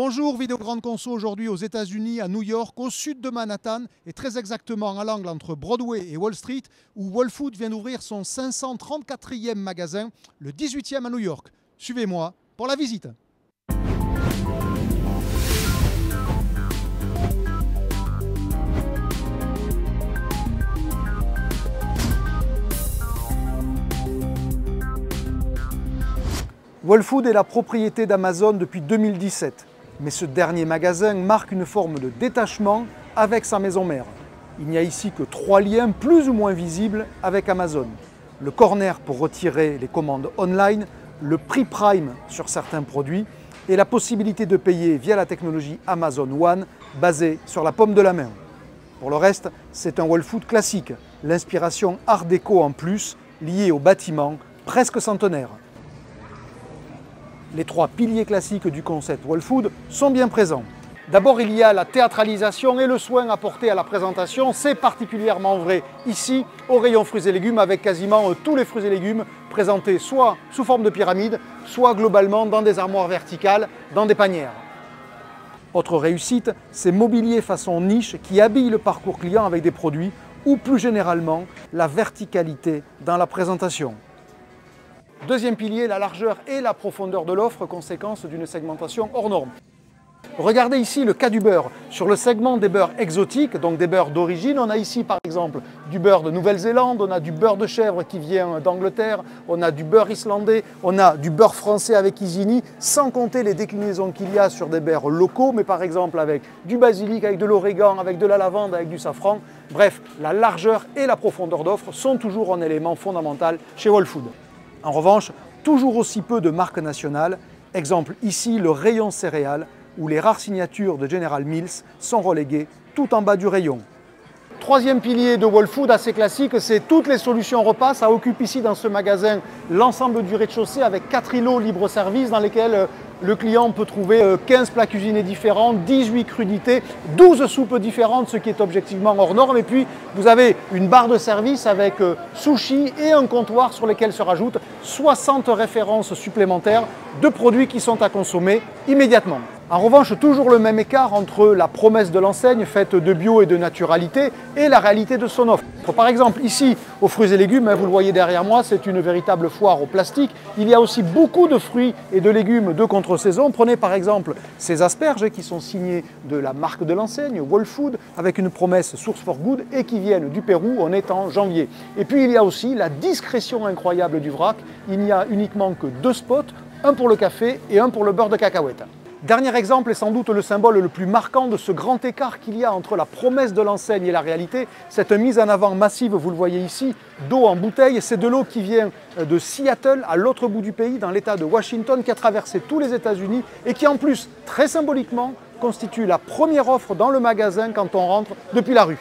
Bonjour, Vidéo Grande Conso aujourd'hui aux États-Unis, à New York, au sud de Manhattan et très exactement à l'angle entre Broadway et Wall Street où Whole Foods vient d'ouvrir son 534e magasin, le 18e à New York. Suivez-moi pour la visite. Whole Foods est la propriété d'Amazon depuis 2017. Mais ce dernier magasin marque une forme de détachement avec sa maison mère. Il n'y a ici que 3 liens plus ou moins visibles avec Amazon. Le corner pour retirer les commandes online, le prix Prime sur certains produits et la possibilité de payer via la technologie Amazon One basée sur la paume de la main. Pour le reste, c'est un Whole Foods classique, l'inspiration art déco en plus, liée au bâtiment presque centenaire. Les 3 piliers classiques du concept Whole Foods sont bien présents. D'abord, il y a la théâtralisation et le soin apporté à la présentation. C'est particulièrement vrai ici, au rayon fruits et légumes, avec quasiment tous les fruits et légumes présentés soit sous forme de pyramide, soit globalement dans des armoires verticales, dans des panières. Autre réussite, c'est mobilier façon niche qui habille le parcours client avec des produits ou plus généralement la verticalité dans la présentation. Deuxième pilier, la largeur et la profondeur de l'offre, conséquence d'une segmentation hors norme. Regardez ici le cas du beurre. Sur le segment des beurres exotiques, donc des beurres d'origine, on a ici par exemple du beurre de Nouvelle-Zélande, on a du beurre de chèvre qui vient d'Angleterre, on a du beurre islandais, on a du beurre français avec Isigny, sans compter les déclinaisons qu'il y a sur des beurres locaux, mais par exemple avec du basilic, avec de l'origan, avec de la lavande, avec du safran. Bref, la largeur et la profondeur d'offre sont toujours un élément fondamental chez Whole Foods. En revanche, toujours aussi peu de marques nationales. Exemple ici, le rayon céréales, où les rares signatures de General Mills sont reléguées tout en bas du rayon. Troisième pilier de Whole Foods assez classique, c'est toutes les solutions repas. Ça occupe ici dans ce magasin l'ensemble du rez-de-chaussée avec 4 îlots libre-service dans lesquels le client peut trouver 15 plats cuisinés différents, 18 crudités, 12 soupes différentes, ce qui est objectivement hors norme. Et puis, vous avez une barre de service avec sushi et un comptoir sur lesquels se rajoutent 60 références supplémentaires de produits qui sont à consommer immédiatement. En revanche, toujours le même écart entre la promesse de l'enseigne faite de bio et de naturalité et la réalité de son offre. Par exemple, ici, aux fruits et légumes, vous le voyez derrière moi, c'est une véritable foire au plastique. Il y a aussi beaucoup de fruits et de légumes de contre-saison. Prenez par exemple ces asperges qui sont signées de la marque de l'enseigne, Whole Foods, avec une promesse Source for Good et qui viennent du Pérou, on est en janvier. Et puis il y a aussi la discrétion incroyable du vrac. Il n'y a uniquement que 2 spots, un pour le café et un pour le beurre de cacahuète. Dernier exemple est sans doute le symbole le plus marquant de ce grand écart qu'il y a entre la promesse de l'enseigne et la réalité. Cette mise en avant massive, vous le voyez ici, d'eau en bouteille. C'est de l'eau qui vient de Seattle, à l'autre bout du pays, dans l'État de Washington, qui a traversé tous les États-Unis et qui en plus, très symboliquement, constitue la première offre dans le magasin quand on rentre depuis la rue.